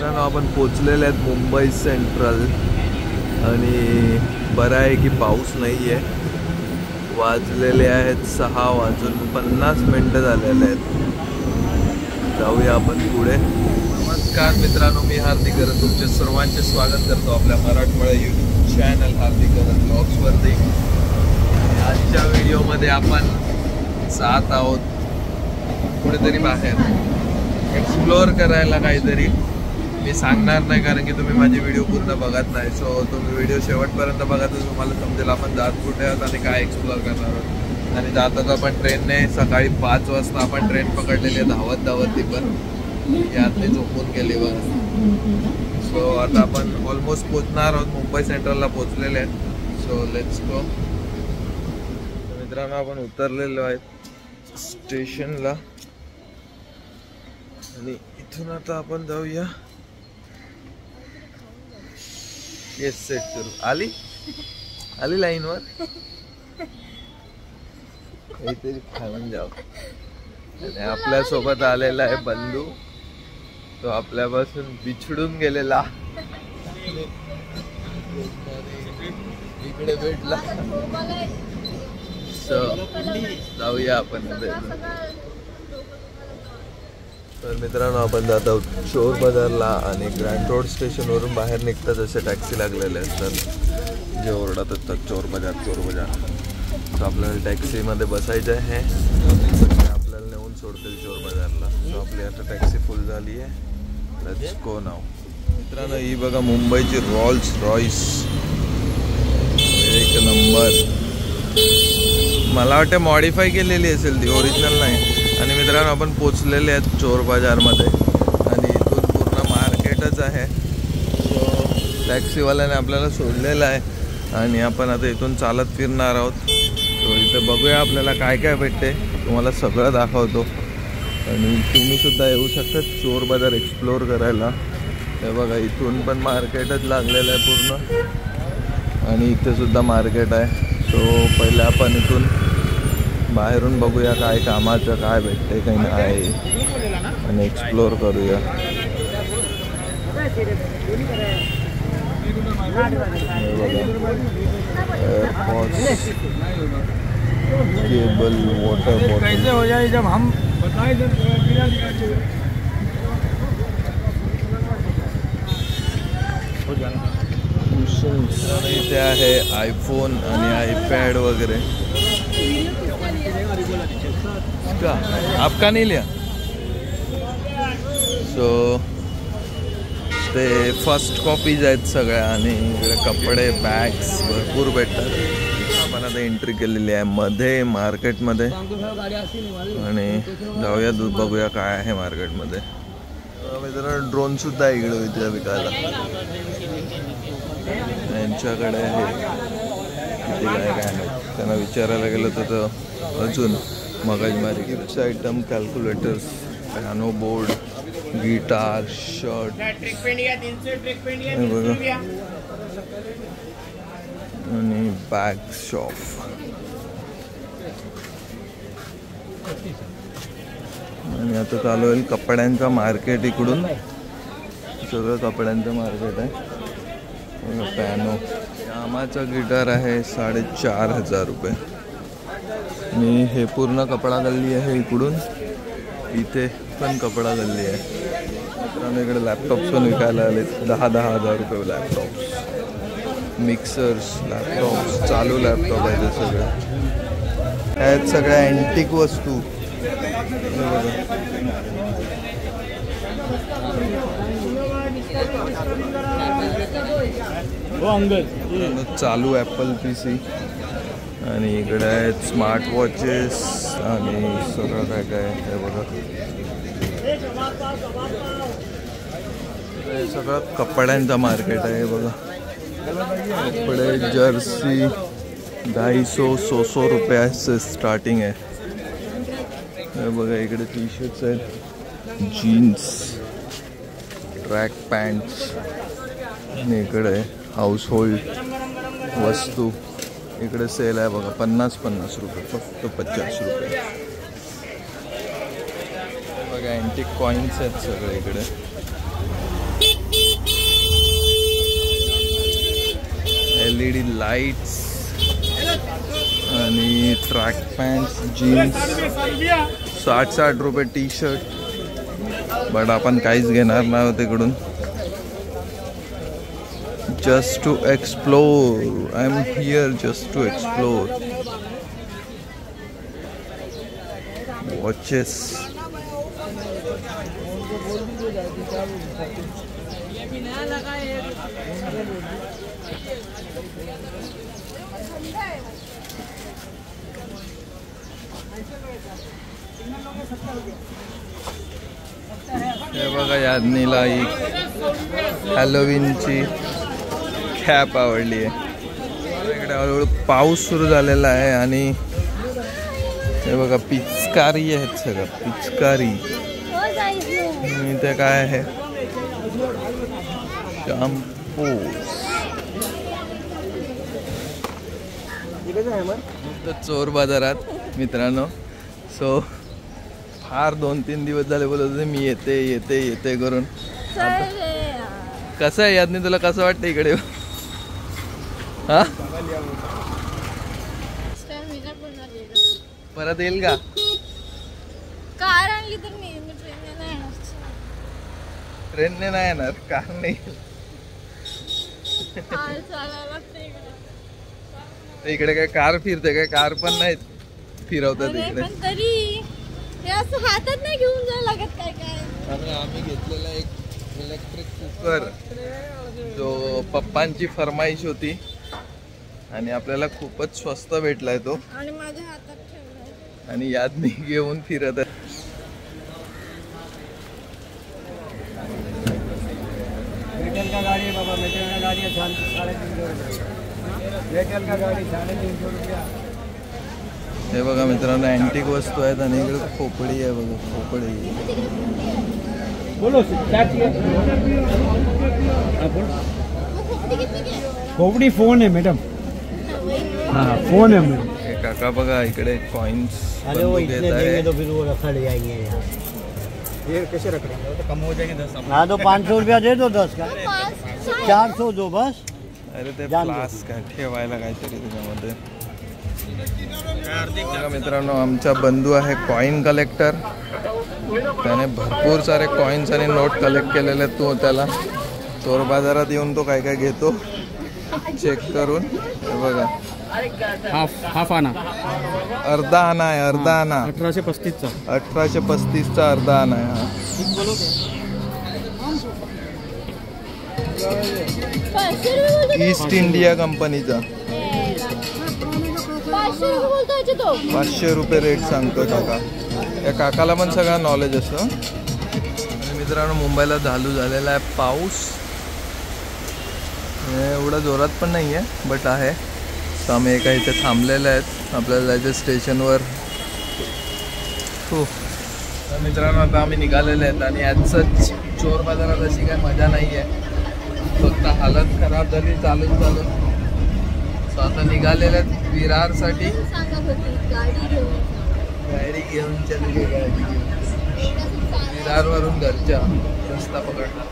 मित्रांनो आपण पोचलेले आहेत मुंबई सेंट्रल आणि बरं आहे की पाऊस नाही आहे. वाजलेले आहेत 6:50 झालेले आहेत. जाऊया आपण पुढे. नमस्कार मित्रांनो, मी हार्दिक करत तुमचे सर्वांचे स्वागत करतो आपल्या मराठमोळा यूट्यूब चॅनल हार्दिक करत ब्लॉग्सवरती. आजच्या व्हिडिओमध्ये आपण जात आहोत कुठेतरी बाहेर एक्सप्लोअर करायला काहीतरी. मी सांगणार नाही कारण की तुम्ही माझी व्हिडिओ पूर्ण बघत नाही. सो तुम्ही व्हिडिओ शेवटपर्यंत बघा तर तुम्हाला समजेल आपण जात कुठे आहोत आणि काय एक्सप्लोअर करणार आहोत. आणि जातात आपण ट्रेनने. सकाळी 5 वाजता आपण ट्रेन पकडलेली आहे धावत ती पण यातली झोपून गेली बघा. सो आता आपण ऑलमोस्ट पोचणार आहोत. मुंबई सेंट्रलला पोचलेले आहेत. So let's go. मित्रांनो आपण उतरलेलो आहेत स्टेशनला आणि इथून आता आपण जाऊया. येस सेट करू. आली लाईनवर. काहीतरी खाऊन जाऊ. आणि आपल्या सोबत आलेला आहे बंधू. तो आपल्यापासून बिछडून गेलेला इकडे भेटला. जाऊया आपण. तर मित्रांनो आपण जात आहोत चोर बाजारला आणि ग्रँड रोड स्टेशनवरून बाहेर निघतात जसे टॅक्सी लागलेले असतात जे ओरडत असतात चोर बाजार. तर आपल्याला टॅक्सीमध्ये बसायचं आहे. आपल्याला नेऊन सोडतील चोर बाजारला. तर आपली आता टॅक्सी फुल झाली आहे. लेट्स गो नाव. मित्रांनो ही बघा मुंबईची रोल्स रॉइस. एक नंबर. मला वाटतं मॉडिफाय केलेली असेल ती, ओरिजिनल नाही. आणि मित्रांनो आपण पोचलेले आहेत चोर बाजारमध्ये आणि इथून पूर्ण मार्केटच आहे. सो टॅक्सीवाल्याने आपल्याला सोडलेलं आहे आणि आपण आता इथून चालत फिरणार आहोत. तो इथे बघूया आपल्याला काय काय भेटते. तुम्हाला सगळं दाखवतो आणि तुम्ही सुद्धा येऊ शकता चोर बाजार एक्सप्लोअर करायला. हे बघा इथून पण मार्केटच लागलेलं आहे पूर्ण आणि इथे सुद्धा मार्केट आहे. सो पहिले आपण इथून बाहेरून बघूया काय कामाचं काय भेटते काही नाही आणि एक्सप्लोअर करूया. केबल वॉटर बॉटल हो जाए जब हम इथे आहे आयफोन आणि आयपॅड वगैरे. आपका नहीं लिया. सो ते फर्स्ट कॉपीज आहेत सगळ्या आणि इकडे कपडे बॅग्स भरपूर भेटतात. आपण आता एंट्री केलेली आहे मध्ये मार्केटमध्ये आणि जाऊया बघूया काय आहे मार्केटमध्ये. मित्रांनो ड्रोन सुद्धा इकडे इथे विकायला. यांच्याकडे आहे किती काय नाही. त्यांना विचारायला गेलं तर अजून मगजमारी. Gift item, calculators, piano board, guitar, shirt आणि बॅग शॉप. आणि आता चालू होईल कपड्यांचा मार्केट. इकडून सगळं कपड्यांचं मार्केट आहे. पियानो यामाचा गिटार आहे 4,500 रुपये. आणि हे पूर्ण कपडा गल्ली आहे. इकडून इथे पण कपडा गल्ली आहे. मित्रांनो इकडे लॅपटॉप्स पण विकायला आले. 10,000 रुपये लॅपटॉप्स, मिक्सर्स, लॅपटॉप्स, चालू लॅपटॉप आहे ते सगळे. आहेत सगळ्या अँटिक वस्तू. चालू ॲपल PC आणि इकडे आहेत स्मार्ट वॉचेस आणि सगळं काय काय आहे बघा. हे सगळं कपड्यांचा मार्केट आहे बघा. कपडे जर्सी 250 रुपये से स्टार्टिंग आहे. हे बघा इकडे टी-शर्ट्स आहेत, जीन्स, ट्रॅक पॅन्ट्स आणि इकडे हाऊस होल्ड वस्तू. इकडे सेल आहे बघा 50 रुपये, फक्त 50 रुपये. बघा अँटिक कॉइन्स आहेत सगळे इकडे. LED लाईट्स आणि ट्रॅक पॅन्ट्स, जीन्स 60-60 रुपये टी शर्ट. बट आपण काहीच घेणार नाही तिकडून. Just to explore. I am here just to explore. Watches. हे बघा यादनीला एक हॅलोवीनची कॅप आवडली आहे. इकडे हळूहळू पाऊस सुरू झालेला आहे आणि हे बघा पिचकारी आहेत सगळं. पिचकारी. इथे काय आहे? शॅम्पू. चोर बाजारात मित्रांनो. सो फार 2-3 दिवस झाले बोलत होते मी येते येते येते करून. कसं आहे यादनी, तुला कसं वाटतं इकडे? हा परत येईल का? कार आणली तर मी ट्रेनने नाही येणार, कार नाही. इकडे काय कार फिरते काय? कार पण नाही फिरवतात इकडे. पण तरी हे असं हातात नाही घेऊन जायला लागत काय काय. आणि आम्ही घेतलेला एक इलेक्ट्रिक कुकर जो पप्पांची फरमाईश होती आणि आपल्याला खूपच स्वस्त भेटलाय तो. आणि माझ्या हातात ठेवलाय आणि यादनी घेऊन फिरत आहे. मेटल का गाड़ी है बाबा, मेटल का गाड़ी है 350 रुपया. मेटल का गाड़ी 350 रुपया. हे बघा मित्रांनो अँटिक वस्तू आहेत आणि इकडे खोपडी आहे बघा. खोपडी. बोलो क्या चाहिए? खोपड़ी फोन है मैडम. हाँ फोन है मैडम. हे काका बघा इकडे कॉइन्स अरे वो इतने देंगे तो फिर वो रखा ले जाएंगे यार. ये कैसे रख रहे हैं? तो कम हो जाएंगे 10. हाँ तो 500 रुपया दे दो 10 का. 400 दो बस. अरे ते फ्लास्क आहे ठेवायला काहीतरी त्याच्यामध्ये. बघा मित्रांनो आमचा बंधू आहे कॉइन कलेक्टर. त्याने भरपूर सारे कॉइन्स आणि नोट कलेक्ट केलेले आहेत. तो त्याला चोर बाजारात येऊन तो काय काय घेतो चेक करून. हे बघा हाफ आना. अर्धा आना आहे. अर्धा आना 1835 1835चा अर्धा आना आहे हा. ईस्ट इंडिया कंपनीचा. 500 रुपये रेट सांगतोय काका. त्या काकाला पण सगळं नॉलेज असतं. आणि मित्रांनो मुंबईला चालू झालेला आहे पाऊस. एवढा जोरात पण नाही आहे बट आहे. तर आम्ही एका इथे थांबलेले आहेत. आपल्याला जायचं स्टेशनवर. हो तर मित्रांनो आता आम्ही निघालेले आहेत आणि ॲजसच चोर बाजारात अशी काही मजा नाही आहे. फक्त हालत खराब झाली चालून चालून. सो आता निघालेले आहेत विरारसाठी. गाडी घेऊन चालली. गाडी घेऊन विरारवरून घरच्या रस्ता पकडला.